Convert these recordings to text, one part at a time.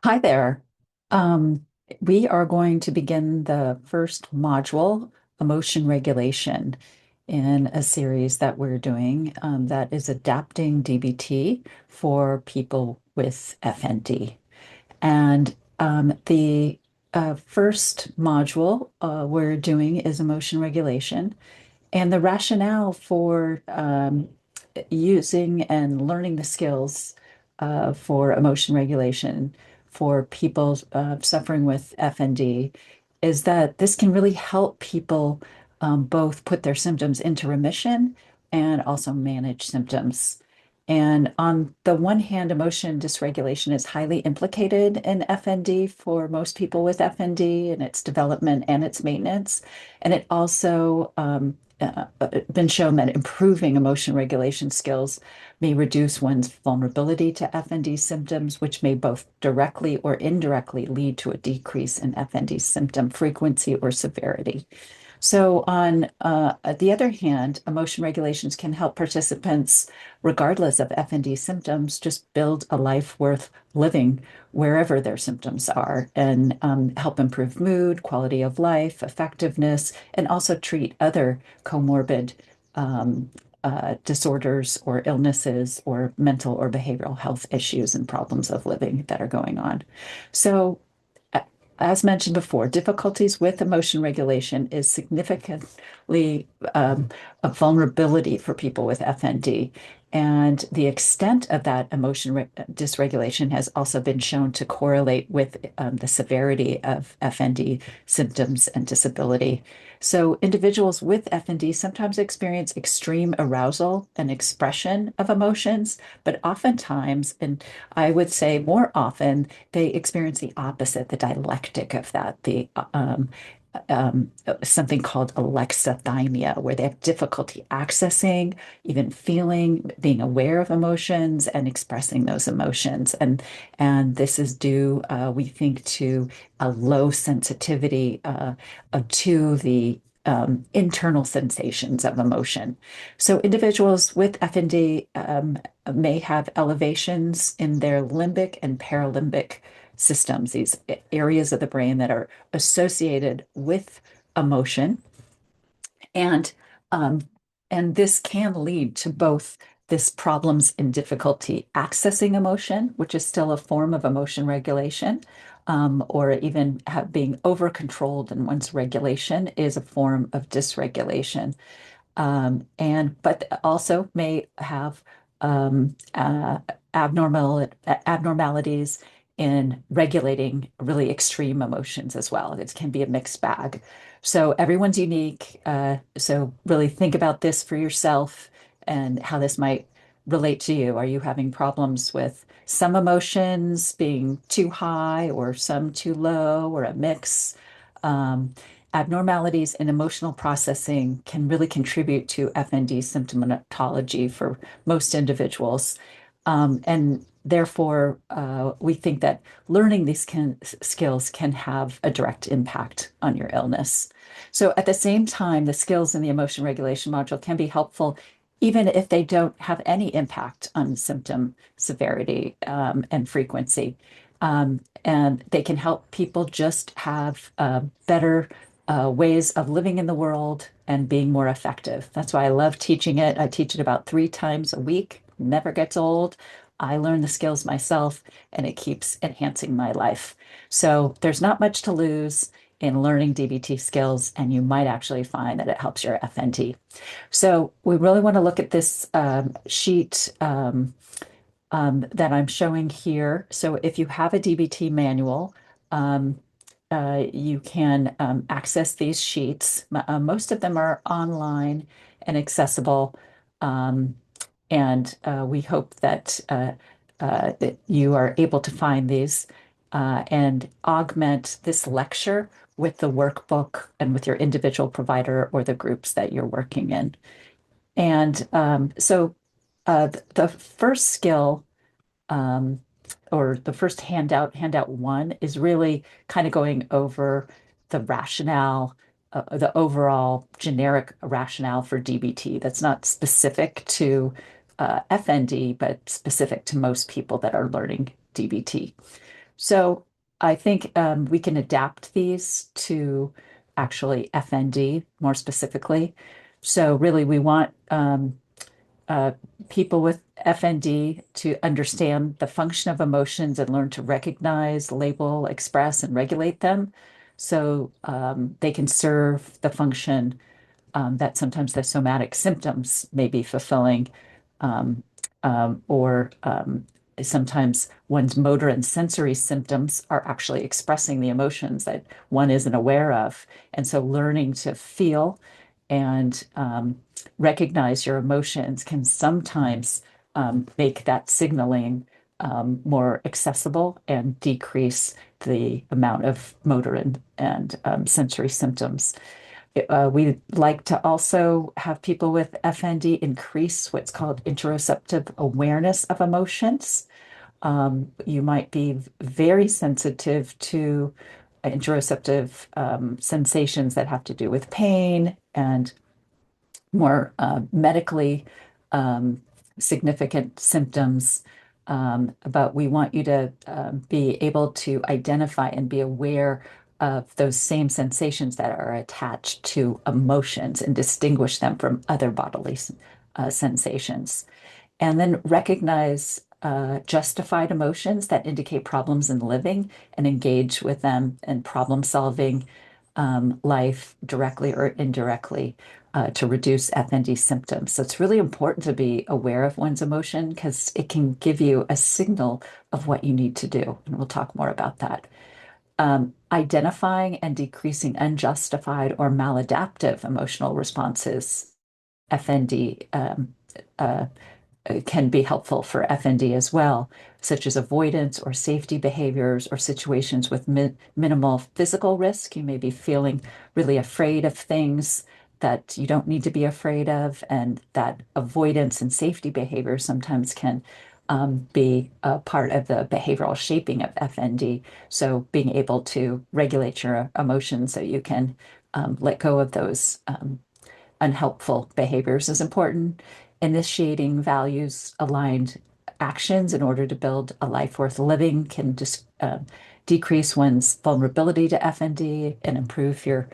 Hi there. Um, we are going to begin the first module, emotion regulation, in a series that we're doing that is adapting DBT for people with FND. And the first module we're doing is emotion regulation. And the rationale for using and learning the skills for emotion regulation for people suffering with FND is that this can really help people both put their symptoms into remission and also manage symptoms. And on the one hand, emotion dysregulation is highly implicated in FND for most people with FND and its development and its maintenance. And it also been shown that improving emotion regulation skills may reduce one's vulnerability to FND symptoms, which may both directly or indirectly lead to a decrease in FND symptom frequency or severity. So, on the other hand, emotion regulations can help participants, regardless of FND symptoms, just build a life worth living wherever their symptoms are and help improve mood, quality of life, effectiveness, and also treat other comorbid um, disorders or illnesses or mental or behavioral health issues and problems of living that are going on. So, as mentioned before, difficulties with emotion regulation is significantly a vulnerability for people with FND. And the extent of that dysregulation has also been shown to correlate with the severity of FND symptoms and disability. So, individuals with FND sometimes experience extreme arousal and expression of emotions, but oftentimes, and I would say more often, they experience the opposite, the dialectic of that, the something called alexithymia, where they have difficulty accessing, even feeling, being aware of emotions and expressing those emotions. And this is due, we think, to a low sensitivity to the internal sensations of emotion. So individuals with FND may have elevations in their limbic and paralimbic systems, these areas of the brain that are associated with emotion. And um, and this can lead to both this problems in difficulty accessing emotion, which is still a form of emotion regulation, or even being over controlled in one's regulation is a form of dysregulation. And but also may have abnormalities in regulating really extreme emotions as well. It can be a mixed bag. So everyone's unique. So really think about this for yourself and how this might relate to you. Are you having problems with some emotions being too high or some too low or a mix? Um, Abnormalities in emotional processing can really contribute to FND symptomatology for most individuals. And therefore, we think that learning these skills can have a direct impact on your illness. So, at the same time, the skills in the emotion regulation module can be helpful even if they don't have any impact on symptom severity and frequency. And they can help people just have better ways of living in the world and being more effective. That's why I love teaching it. I teach it about 3 times a week, never gets old. I learn the skills myself and it keeps enhancing my life. So there's not much to lose in learning DBT skills, and you might actually find that it helps your FNT. So we really want to look at this sheet that I'm showing here. So if you have a DBT manual, um, you can access these sheets. Most of them are online and accessible. Um, and we hope that you are able to find these and augment this lecture with the workbook and with your individual provider or the groups that you're working in. And the first skill um, or the first handout one, is really kind of going over the rationale, the overall generic rationale for DBT that's not specific to FND, but specific to most people that are learning DBT. So I think we can adapt these to actually FND more specifically. So really, we want uh, people with FND to understand the function of emotions and learn to recognize, label, express, and regulate them. So they can serve the function that sometimes the somatic symptoms may be fulfilling, um, or sometimes one's motor and sensory symptoms are actually expressing the emotions that one isn't aware of. And so learning to feel and recognize your emotions can sometimes make that signaling more accessible and decrease the amount of motor and sensory symptoms. We like to also have people with FND increase what's called interoceptive awareness of emotions. You might be very sensitive to interoceptive sensations that have to do with pain and more medically um, significant symptoms. But we want you to be able to identify and be aware of those same sensations that are attached to emotions and distinguish them from other bodily sensations. And then recognize justified emotions that indicate problems in living and engage with them in problem solving life directly or indirectly to reduce FND symptoms. So it's really important to be aware of one's emotion because it can give you a signal of what you need to do. And we'll talk more about that. Identifying and decreasing unjustified or maladaptive emotional responses, FND, uh, can be helpful for FND as well, such as avoidance or safety behaviors or situations with minimal physical risk. You may be feeling really afraid of things that you don't need to be afraid of, and that avoidance and safety behaviors sometimes can be a part of the behavioral shaping of FND. So being able to regulate your emotions so you can let go of those unhelpful behaviors is important. Initiating values aligned actions in order to build a life worth living can just decrease one's vulnerability to FND and improve your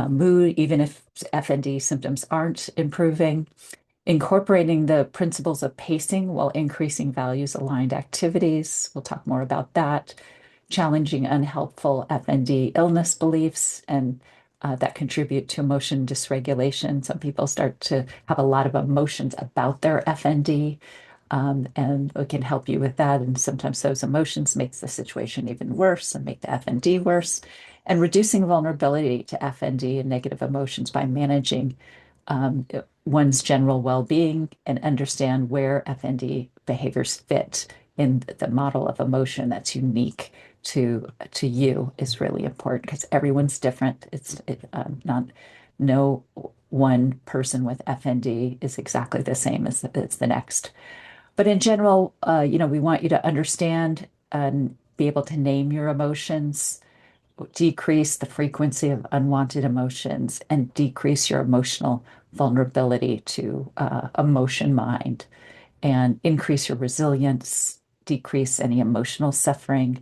mood, even if FND symptoms aren't improving. Incorporating the principles of pacing while increasing values aligned activities. We'll talk more about that. Challenging unhelpful FND illness beliefs and that contribute to emotion dysregulation. Some people start to have a lot of emotions about their FND, and it can help you with that. And sometimes those emotions makes the situation even worse and make the FND worse. And reducing vulnerability to FND and negative emotions by managing one's general well-being and understand where FND behaviors fit in the model of emotion that's unique to you is really important because everyone's different. Not no one person with FND is exactly the same as the next. But in general, we want you to understand and be able to name your emotions, decrease the frequency of unwanted emotions, and decrease your emotional vulnerability to emotion mind, and increase your resilience, decrease any emotional suffering,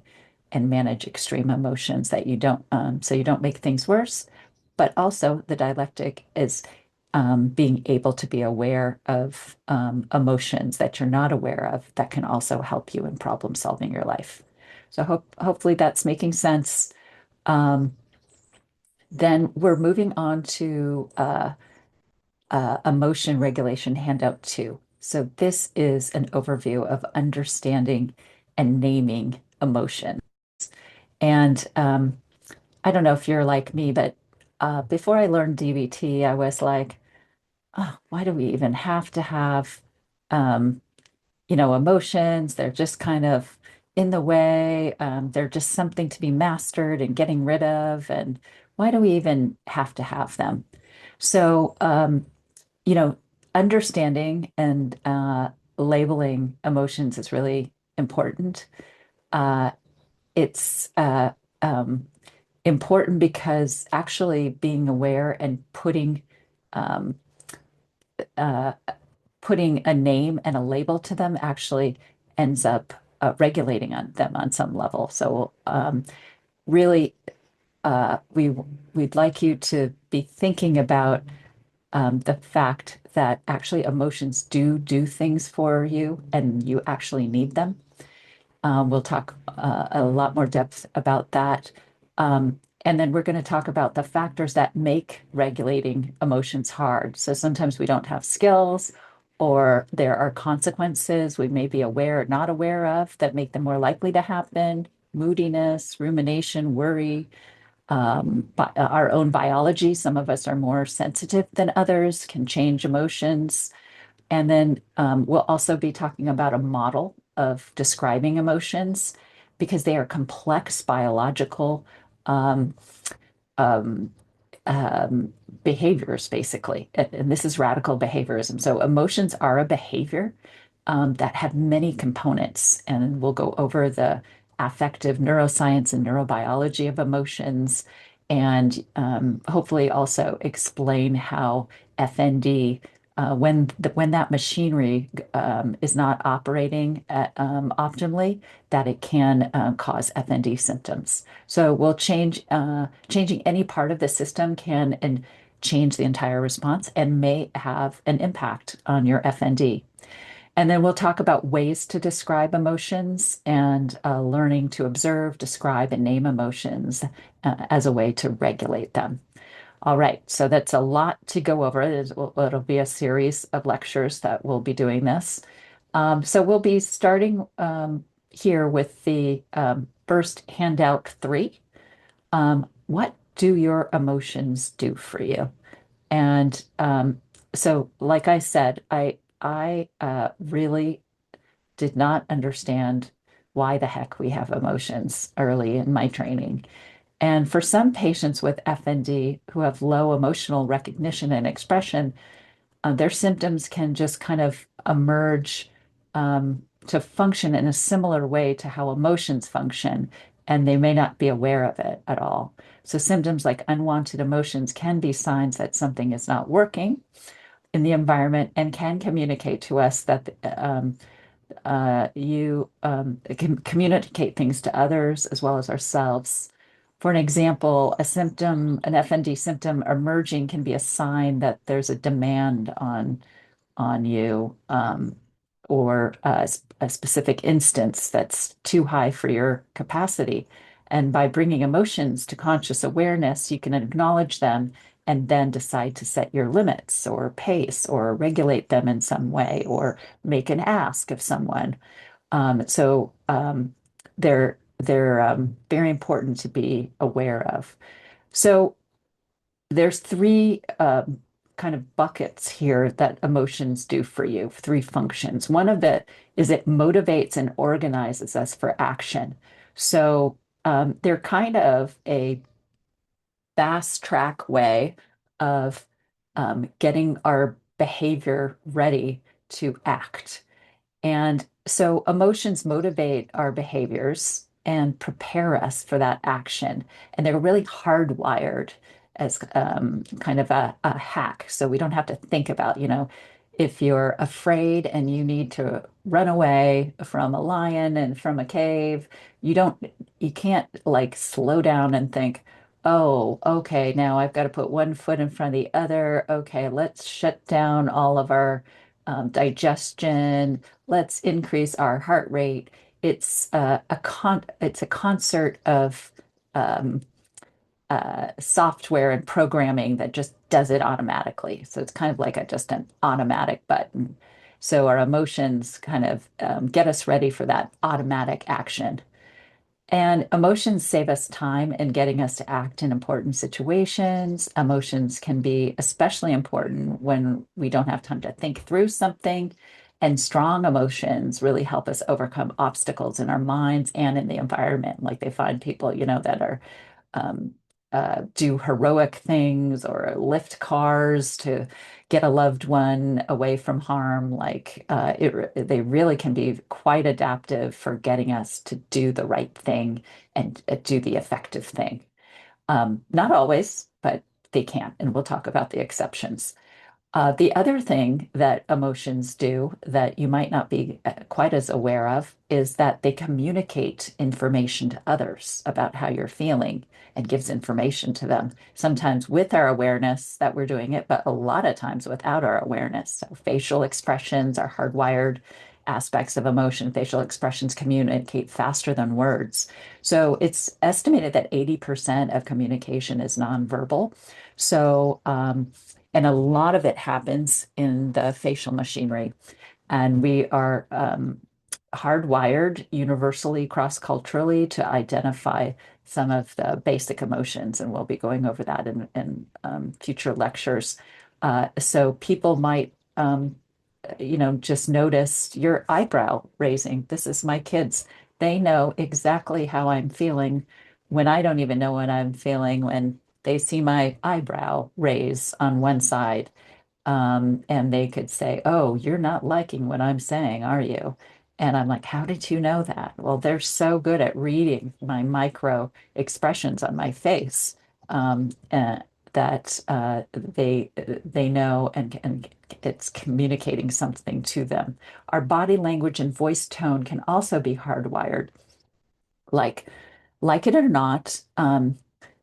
and manage extreme emotions that you don't, so you don't make things worse. But also, the dialectic is being able to be aware of emotions that you're not aware of that can also help you in problem solving your life. So hopefully that's making sense. Um, then we're moving on to emotion regulation handout two. So this is an overview of understanding and naming emotion. And I don't know if you're like me, but before I learned DBT, I was like, oh, why do we even have to have, um, emotions? They're just kind of in the way. They're just something to be mastered and getting rid of. And why do we even have to have them? So, you know, understanding and labeling emotions is really important. Uh, it's um, important because actually being aware and um, uh, putting a name and a label to them actually ends up regulating them on some level. So really, we'd like you to be thinking about the fact that actually emotions do things for you, and you actually need them. We'll talk a lot more depth about that. And then we're going to talk about the factors that make regulating emotions hard. So sometimes we don't have skills, or there are consequences we may be aware or not aware of that make them more likely to happen. Moodiness, rumination, worry, our own biology. Some of us are more sensitive than others, can change emotions. And then we'll also be talking about a model of describing emotions because they are complex biological um, um, um, behaviors, basically. And this is radical behaviorism. So emotions are a behavior that have many components. And we'll go over the affective neuroscience and neurobiology of emotions, and hopefully also explain how FND, when that machinery is not operating optimally, that it can cause FND symptoms. So we'll changing any part of the system can and change the entire response and may have an impact on your FND. And then we'll talk about ways to describe emotions and learning to observe, describe, and name emotions as a way to regulate them. All right, so that's a lot to go over. It'll be a series of lectures that we'll be doing this. So we'll be starting here with the first handout 3. What do your emotions do for you? And so, like I said, I really did not understand why the heck we have emotions early in my training. And for some patients with FND who have low emotional recognition and expression, their symptoms can just kind of emerge to function in a similar way to how emotions function, and they may not be aware of it at all. So symptoms like unwanted emotions can be signs that something is not working in the environment and can communicate to us that you can communicate things to others as well as ourselves. For an example, an FND symptom emerging can be a sign that there's a demand on you, or a specific instance that's too high for your capacity. And by bringing emotions to conscious awareness, you can acknowledge them and then decide to set your limits or pace or regulate them in some way or make an ask of someone. So they're very important to be aware of. So there's 3 kind of buckets here that emotions do for you, 3 functions. One of it is it motivates and organizes us for action. So they're kind of a fast track way of getting our behavior ready to act. And so emotions motivate our behaviors and prepare us for that action. And they're really hardwired as kind of a hack. So we don't have to think about, if you're afraid and you need to run away from a lion and from a cave, you can't like slow down and think, oh, okay, now I've got to put one foot in front of the other. Okay, let's shut down all of our digestion. Let's increase our heart rate. It's a concert of um, software and programming that just does it automatically. So it's kind of like just an automatic button. So our emotions kind of get us ready for that automatic action. And emotions save us time in getting us to act in important situations. Emotions can be especially important when we don't have time to think through something. And strong emotions really help us overcome obstacles in our minds and in the environment. Like they find people, that are um, do heroic things or lift cars to get a loved one away from harm. They really can be quite adaptive for getting us to do the right thing and do the effective thing. Not always, but they can, and we'll talk about the exceptions. The other thing that emotions do that you might not be quite as aware of is that they communicate information to others about how you're feeling and gives information to them, sometimes with our awareness that we're doing it, but a lot of times without our awareness. So facial expressions are hardwired aspects of emotion. Facial expressions communicate faster than words. So it's estimated that 80% of communication is nonverbal. So, and a lot of it happens in the facial machinery. And we are hardwired universally, cross-culturally to identify some of the basic emotions. And we'll be going over that in future lectures. So people might, just notice your eyebrow raising. This is my kids. They know exactly how I'm feeling when I don't even know what I'm feeling when they see my eyebrow raise on one side. And they could say, "Oh, you're not liking what I'm saying, are you?" And I'm like, "How did you know that?" Well, they're so good at reading my micro expressions on my face, that they know, and it's communicating something to them. Our body language and voice tone can also be hardwired. Like like it or not,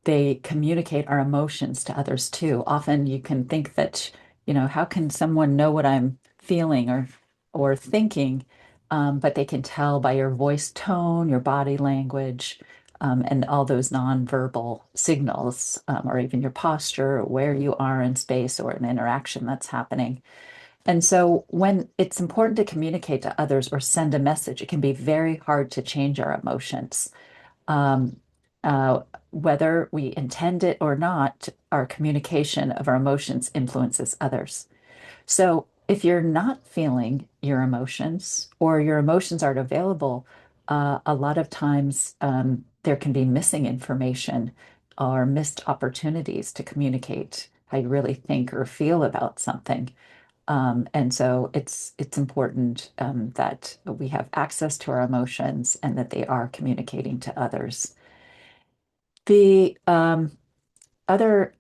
they communicate our emotions to others too. Often you can think that, how can someone know what I'm feeling or thinking? But they can tell by your voice tone, your body language, and all those nonverbal signals, or even your posture, or where you are in space or an interaction that's happening. And so when it's important to communicate to others or send a message, it can be very hard to change our emotions. Um, uh, Whether we intend it or not, our communication of our emotions influences others. So if you're not feeling your emotions or your emotions aren't available, a lot of times there can be missing information or missed opportunities to communicate how you really think or feel about something. And so it's important that we have access to our emotions and that they are communicating to others. The other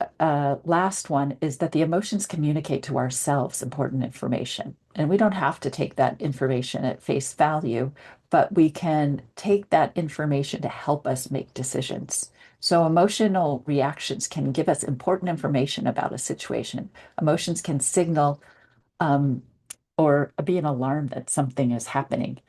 last one is that the emotions communicate to ourselves important information. And we don't have to take that information at face value, but we can take that information to help us make decisions. So emotional reactions can give us important information about a situation. Emotions can signal um, or be an alarm that something is happening.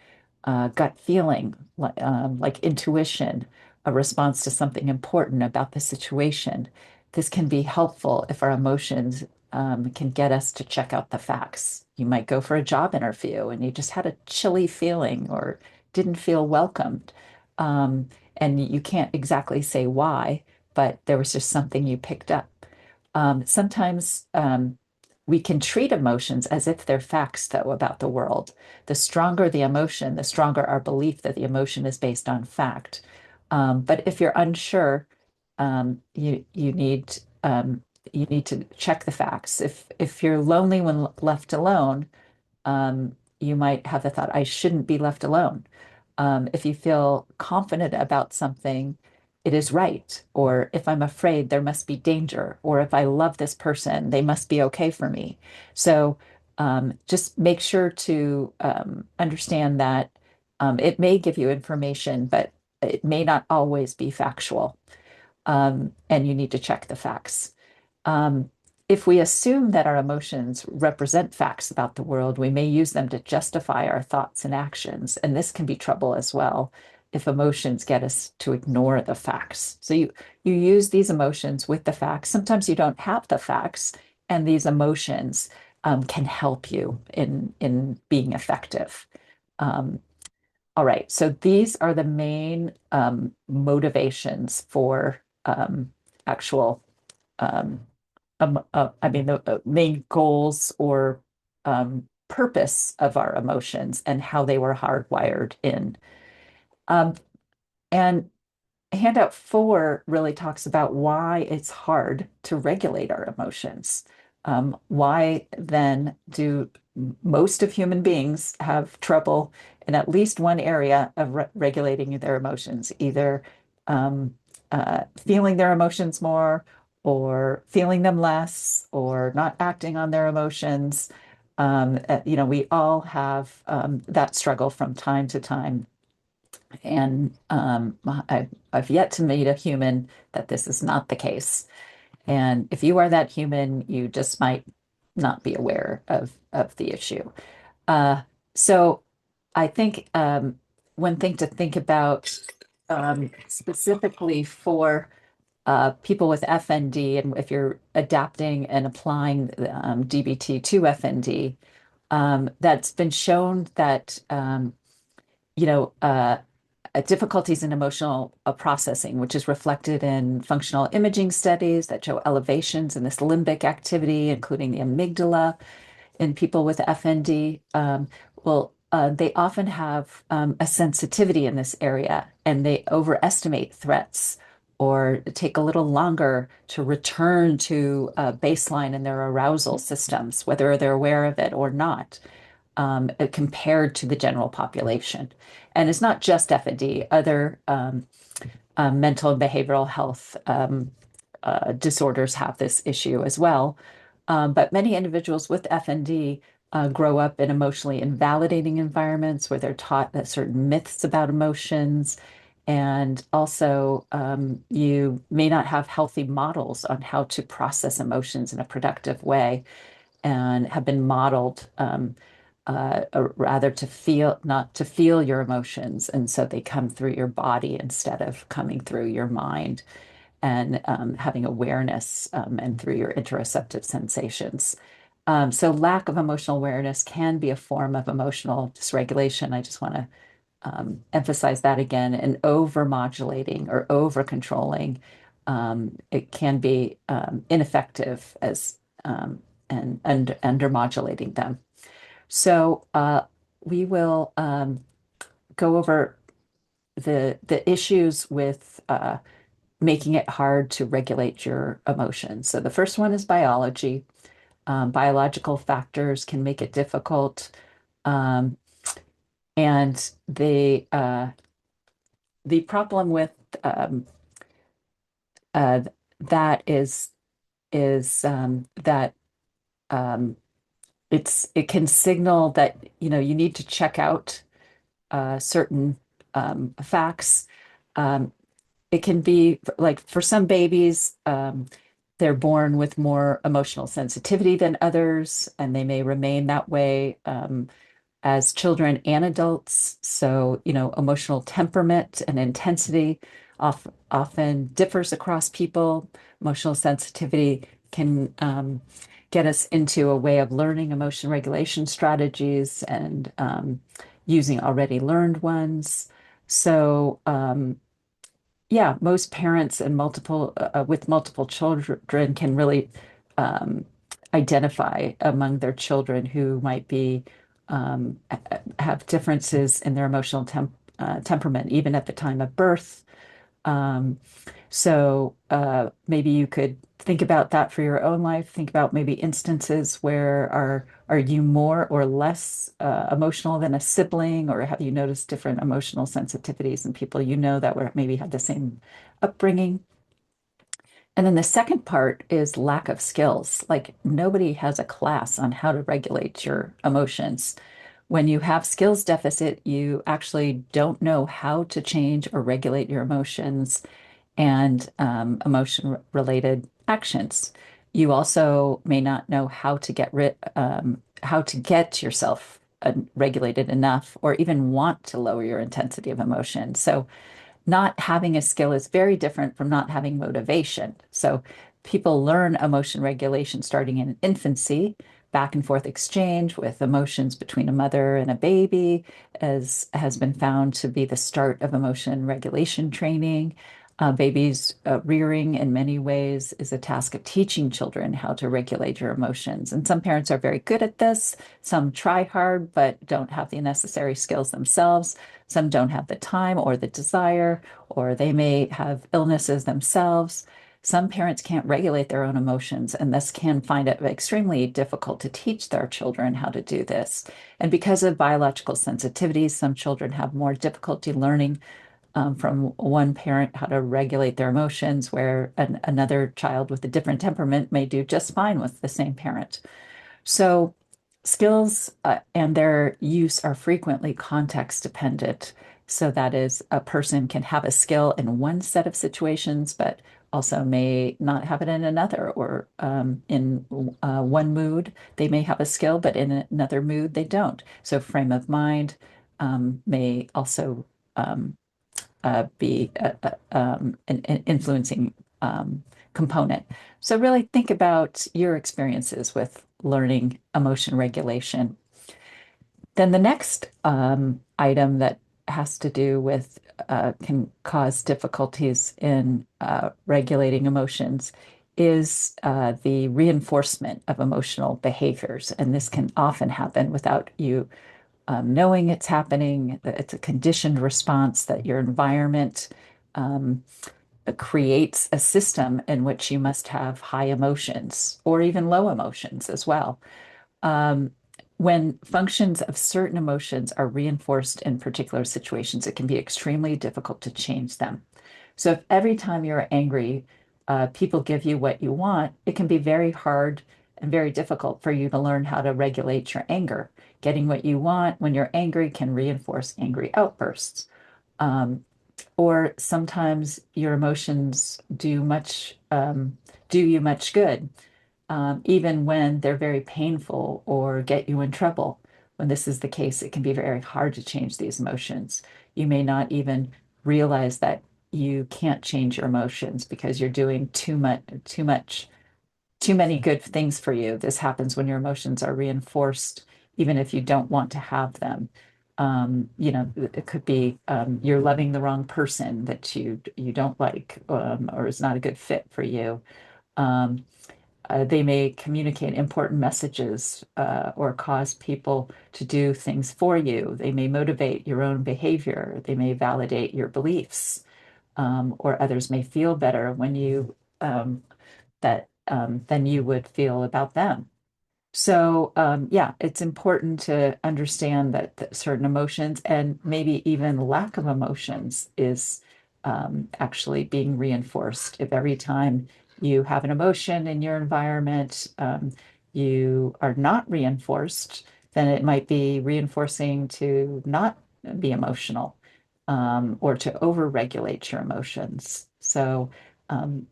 Gut feeling, like intuition, a response to something important about the situation. This can be helpful if our emotions can get us to check out the facts. You might go for a job interview and you just had a chilly feeling or didn't feel welcomed. Um, and you can't exactly say why, but there was just something you picked up. Sometimes we can treat emotions as if they're facts, though, about the world. The stronger the emotion, the stronger our belief that the emotion is based on fact. But if you're unsure, you need to check the facts. If you're lonely when left alone, you might have the thought, I shouldn't be left alone. If you feel confident about something, it is right. Or if I'm afraid, there must be danger. Or if I love this person, they must be okay for me. So just make sure to understand that it may give you information, but it may not always be factual. And you need to check the facts. Um, if we assume that our emotions represent facts about the world, we may use them to justify our thoughts and actions. And this can be trouble as well if emotions get us to ignore the facts. So you use these emotions with the facts. Sometimes you don't have the facts, and these emotions can help you in being effective. Um, all right, so these are the main motivations for actual um, I mean, the main goals or purpose of our emotions and how they were hardwired in. Um, and handout 4 really talks about why it's hard to regulate our emotions. Why then do most of human beings have trouble in at least one area of regulating their emotions, either um, feeling their emotions more or feeling them less or not acting on their emotions. We all have that struggle from time to time. And I've yet to meet a human that this is not the case. And if you are that human, you just might not be aware of the issue. Uh, so I think one thing to think about specifically for people with FND, and if you're adapting and applying DBT4FND, that's been shown that you know, difficulties in emotional processing, which is reflected in functional imaging studies that show elevations in this limbic activity, including the amygdala in people with FND. They often have a sensitivity in this area and they overestimate threats or take a little longer to return to baseline in their arousal systems, whether they're aware of it or not, compared to the general population. And it's not just FND, other mental and behavioral health disorders have this issue as well. But many individuals with FND grow up in emotionally invalidating environments where they're taught that certain myths about emotions. And also, you may not have healthy models on how to process emotions in a productive way and have been modeled rather to feel, not to feel your emotions. And so they come through your body instead of coming through your mind and having awareness and through your interoceptive sensations. So lack of emotional awareness can be a form of emotional dysregulation. I just want to emphasize that again. And over-modulating or over-controlling, it can be ineffective as and under-modulating them. So we will go over the issues with making it hard to regulate your emotions. So the first one is biology. Biological factors can make it difficult. Um, and the problem with uh, that is that um, it can signal that you need to check out certain facts. Um, it can be like for some babies, they're born with more emotional sensitivity than others, and they may remain that way as children and adults. So, emotional temperament and intensity often differs across people. Emotional sensitivity can get us into a way of learning emotion regulation strategies and using already learned ones. So, yeah, most parents and with multiple children can really um, identify among their children who might be have differences in their emotional temperament, even at the time of birth. Um, so maybe you could think about that for your own life. Think about maybe instances where are you more or less emotional than a sibling, or have you noticed different emotional sensitivities in people that were maybe had the same upbringing? And then the second part is lack of skills. Like nobody has a class on how to regulate your emotions. When you have skills deficit, you actually don't know how to change or regulate your emotions and emotion related actions. You also may not know how to get yourself regulated enough or even want to lower your intensity of emotion. So not having a skill is very different from not having motivation. So people learn emotion regulation starting in infancy, back and forth exchange with emotions between a mother and a baby, as has been found to be the start of emotion regulation training. Babies rearing in many ways is a task of teaching children how to regulate your emotions. And some parents are very good at this. Some try hard, but don't have the necessary skills themselves. Some don't have the time or the desire, or they may have illnesses themselves. Some parents can't regulate their own emotions and thus can find it extremely difficult to teach their children how to do this. And because of biological sensitivities, some children have more difficulty learning from one parent how to regulate their emotions, where another child with a different temperament may do just fine with the same parent. So skills and their use are frequently context dependent. So that is, a person can have a skill in one set of situations, but also may not have it in another, or in one mood, they may have a skill, but in another mood, they don't. So frame of mind may also um, be an influencing component. So really think about your experiences with learning emotion regulation. Then the next item that has to do with can cause difficulties in regulating emotions is the reinforcement of emotional behaviors. And this can often happen without you knowing it's happening. It's a conditioned response that your environment um, creates a system in which you must have high emotions or even low emotions as well. Um, when functions of certain emotions are reinforced in particular situations, it can be extremely difficult to change them. So if every time you're angry, people give you what you want, it can be very hard and very difficult for you to learn how to regulate your anger. Getting what you want when you're angry can reinforce angry outbursts. Um, or sometimes your emotions do you much good, even when they're very painful or get you in trouble. When this is the case, it can be very hard to change these emotions. You may not even realize that you can't change your emotions because you're doing too many good things for you. This happens when your emotions are reinforced, even if you don't want to have them. It could be you're loving the wrong person that you don't like, or is not a good fit for you. Um, they may communicate important messages or cause people to do things for you. They may motivate your own behavior. They may validate your beliefs, or others may feel better when you that than you would feel about them. So, yeah, it's important to understand that certain emotions and maybe even lack of emotions is actually being reinforced. If every time you have an emotion in your environment, you are not reinforced, then it might be reinforcing to not be emotional, or to overregulate your emotions. So, um,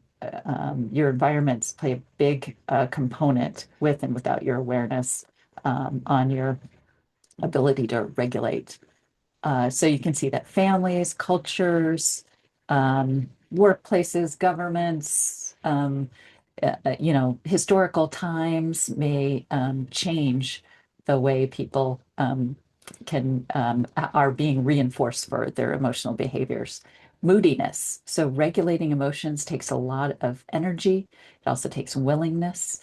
your environments play a big component with and without your awareness on your ability to regulate. So you can see that families, cultures, workplaces, governments, historical times may change the way people can are being reinforced for their emotional behaviors. Moodiness. So regulating emotions takes a lot of energy. It also takes willingness.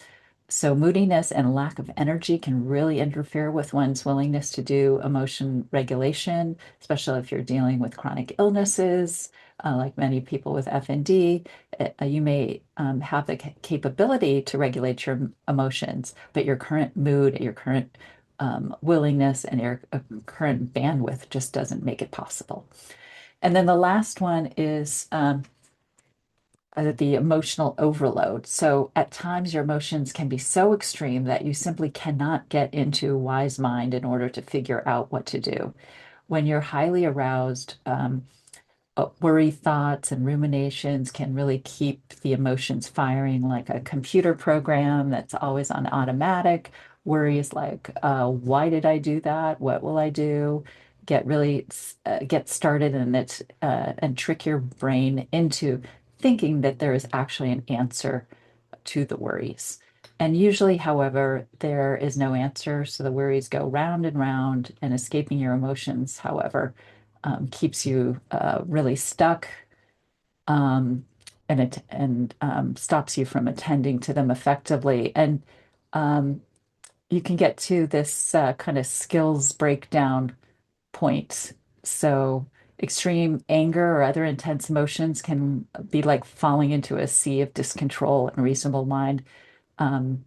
So moodiness and lack of energy can really interfere with one's willingness to do emotion regulation, especially if you're dealing with chronic illnesses, like many people with FND. You may have the capability to regulate your emotions, but your current mood, your current willingness, and your current bandwidth just doesn't make it possible. And then the last one is the emotional overload. So at times your emotions can be so extreme that you simply cannot get into wise mind in order to figure out what to do. When you're highly aroused, worry thoughts and ruminations can really keep the emotions firing like a computer program that's always on automatic. Worries like, why did I do that? What will I do? Get started, and trick your brain into thinking that there is actually an answer to the worries. And usually, however, there is no answer. So the worries go round and round, and escaping your emotions, however, keeps you really stuck, um, and stops you from attending to them effectively. And um, you can get to this kind of skills breakdown point. So extreme anger or other intense emotions can be like falling into a sea of discontrol, and reasonable mind um,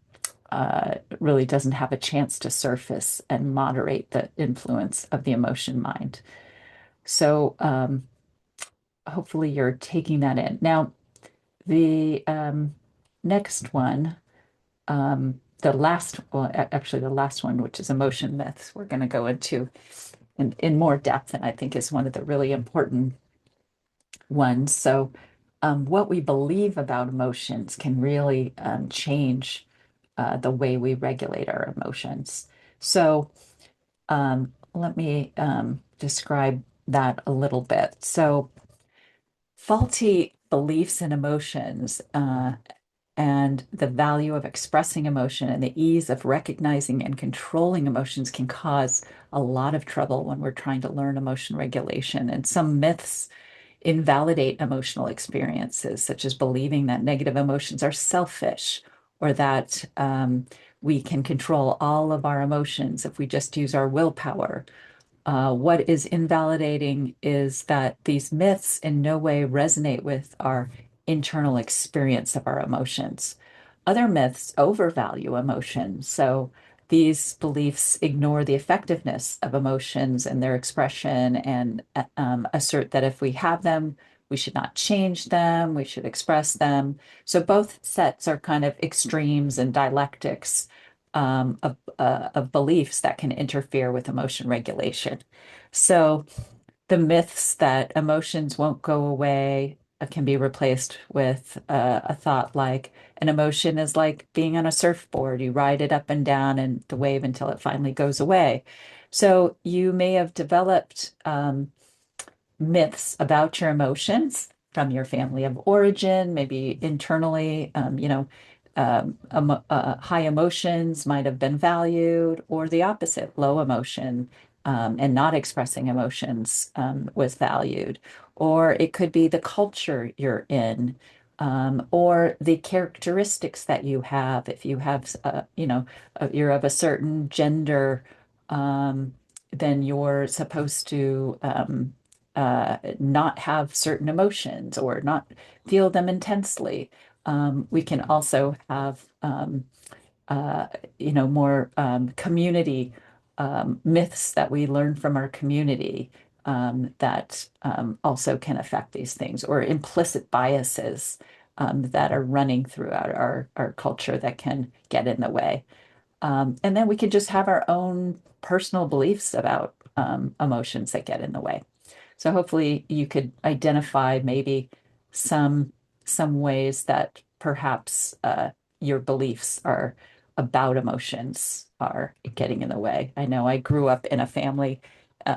really doesn't have a chance to surface and moderate the influence of the emotion mind. So hopefully you're taking that in. Now, the next one, actually the last one, which is emotion myths, we're going to go into in more depth, and I think is one of the really important ones. So, what we believe about emotions can really change the way we regulate our emotions. So, let me describe that a little bit. So, faulty beliefs and emotions and the value of expressing emotion and the ease of recognizing and controlling emotions can cause a lot of trouble when we're trying to learn emotion regulation. And some myths invalidate emotional experiences, such as believing that negative emotions are selfish or that we can control all of our emotions if we just use our willpower. What is invalidating is that these myths in no way resonate with our internal experience of our emotions. Other myths overvalue emotion. So these beliefs ignore the effectiveness of emotions and their expression and assert that if we have them, we should not change them, we should express them. So both sets are kind of extremes and dialectics of beliefs that can interfere with emotion regulation. So the myths that emotions won't go away can be replaced with a thought like an emotion is like being on a surfboard. You ride it up and down and the wave until it finally goes away. So you may have developed myths about your emotions from your family of origin, maybe internally, high emotions might have been valued, or the opposite, low emotion and not expressing emotions was valued. Or it could be the culture you're in. Or the characteristics that you have. If you have, you're of a certain gender, then you're supposed to not have certain emotions or not feel them intensely. We can also have, uh, more community myths that we learn from our community that also can affect these things, or implicit biases that are running throughout our culture that can get in the way. And then we could just have our own personal beliefs about emotions that get in the way. So hopefully you could identify maybe some some ways that perhaps your beliefs are about emotions are getting in the way. I know I grew up in a family,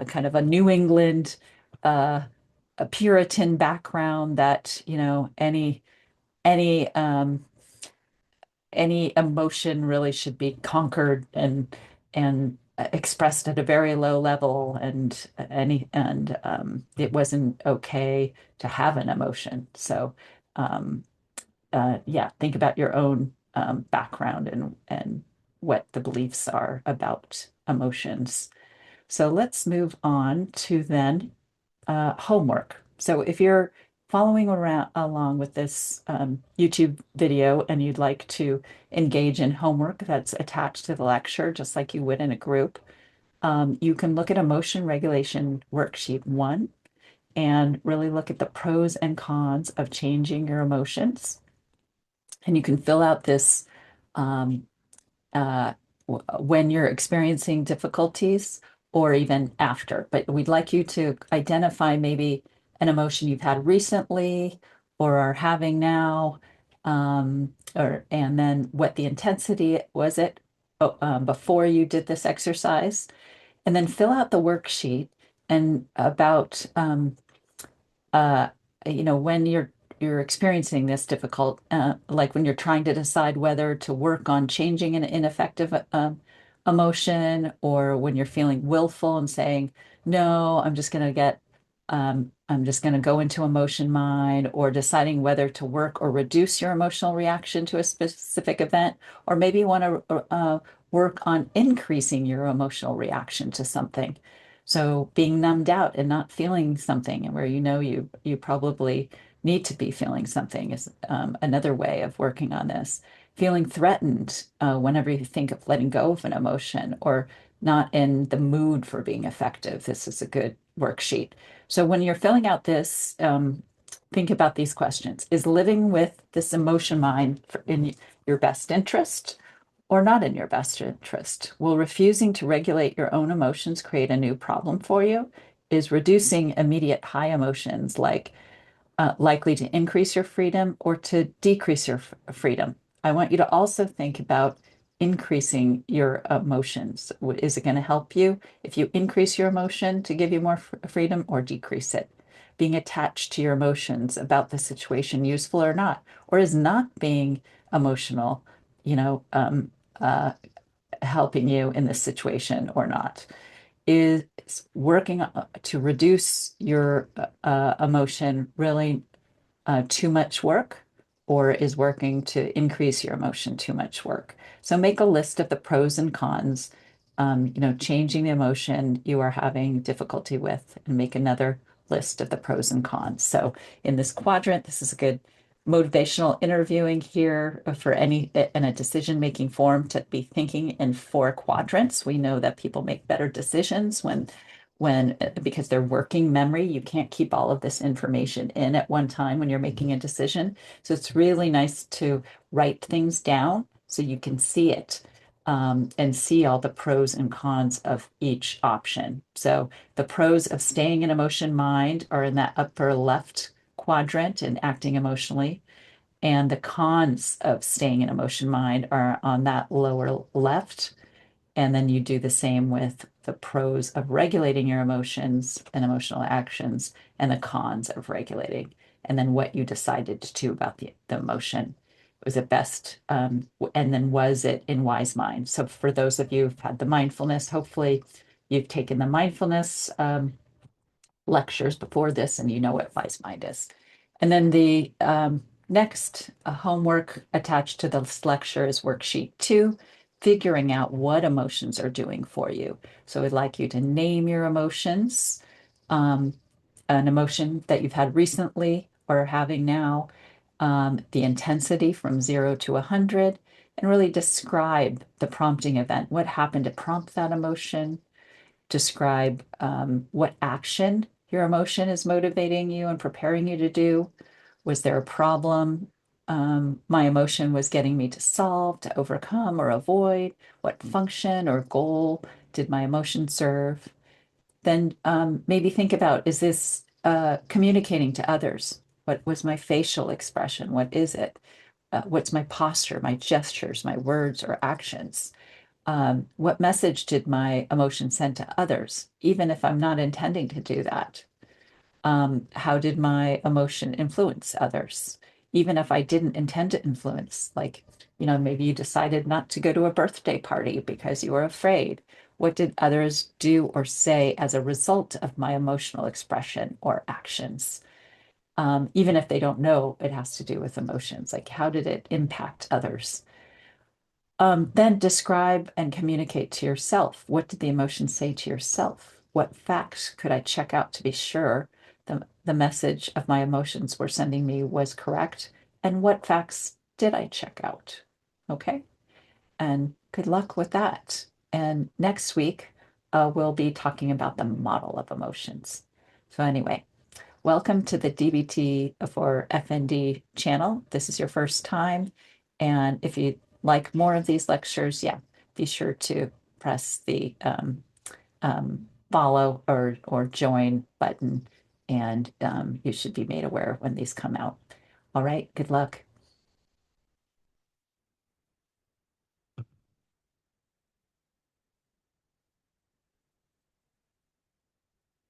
kind of a New England, uh, a Puritan background that, any any emotion really should be conquered and expressed at a very low level and it wasn't okay to have an emotion. So um, yeah, think about your own background and what the beliefs are about emotions. So let's move on to then homework. So if you're following around along with this YouTube video and you'd like to engage in homework that's attached to the lecture, just like you would in a group, you can look at Emotion Regulation Worksheet 1 and really look at the pros and cons of changing your emotions. And you can fill out this um, uh, when you're experiencing difficulties or even after. But we'd like you to identify maybe an emotion you've had recently or are having now, or and then what the intensity was it before you did this exercise, and then fill out the worksheet and about uh, when you're experiencing this difficult, like when you're trying to decide whether to work on changing an ineffective emotion, or when you're feeling willful and saying, no, I'm just going to go into emotion mine, or deciding whether to work or reduce your emotional reaction to a specific event, or maybe you want to work on increasing your emotional reaction to something. So being numbed out and not feeling something, and where you probably need to be feeling something, is another way of working on this. Feeling threatened whenever you think of letting go of an emotion, or not in the mood for being effective. This is a good worksheet. So when you're filling out this, think about these questions. Is living with this emotion mind in your best interest or not in your best interest? Will refusing to regulate your own emotions create a new problem for you? Is reducing immediate high emotions likely to increase your freedom or to decrease your freedom? I want you to also think about increasing your emotions. Is it going to help you if you increase your emotion to give you more freedom or decrease it? Being attached to your emotions about the situation useful or not? Or is not being emotional, you know, helping you in this situation or not? Is working to reduce your emotion really too much work, or is working to increase your emotion too much work? So make a list of the pros and cons, changing the emotion you are having difficulty with, and make another list of the pros and cons. So in this quadrant, this is a good motivational interviewing here for any in a decision-making form to be thinking in four quadrants. We know that people make better decisions when because they're working memory, you can't keep all of this information in at one time when you're making a decision. So it's really nice to write things down so you can see it, and see all the pros and cons of each option. So the pros of staying in emotion mind are in that upper left quadrant and acting emotionally. And the cons of staying in emotion mind are on that lower left. And then you do the same with the pros of regulating your emotions and emotional actions and the cons of regulating. And then what you decided to do about the emotion. Was it best? And then was it in wise mind? So for those of you who've had the mindfulness, hopefully you've taken the mindfulness lectures before this and you know what wise mind is. And then the next homework attached to this lecture is worksheet 2, figuring out what emotions are doing for you. So I'd like you to name your emotions, um, an emotion that you've had recently or are having now, the intensity from 0 to 100, and really describe the prompting event. What happened to prompt that emotion? Describe what action your emotion is motivating you and preparing you to do. Was there a problem my emotion was getting me to solve, to overcome, or avoid? What function or goal did my emotion serve? Then maybe think about, is this communicating to others? What was my facial expression? What is it? What's my posture, my gestures, my words or actions? What message did my emotion send to others, even if I'm not intending to do that? How did my emotion influence others, even if I didn't intend to influence? Like, maybe you decided not to go to a birthday party because you were afraid. What did others do or say as a result of my emotional expression or actions? Even if they don't know it has to do with emotions, like how did it impact others? Then describe and communicate to yourself. What did the emotion say to yourself? What facts could I check out to be sure the message of my emotions were sending me was correct? And what facts did I check out? Okay. And good luck with that. And next week, we'll be talking about the model of emotions. So, anyway, welcome to the DBT4FND channel. This is your first time. And if you'd like more of these lectures, yeah, be sure to press the follow or join button, and you should be made aware when these come out. All right, good luck.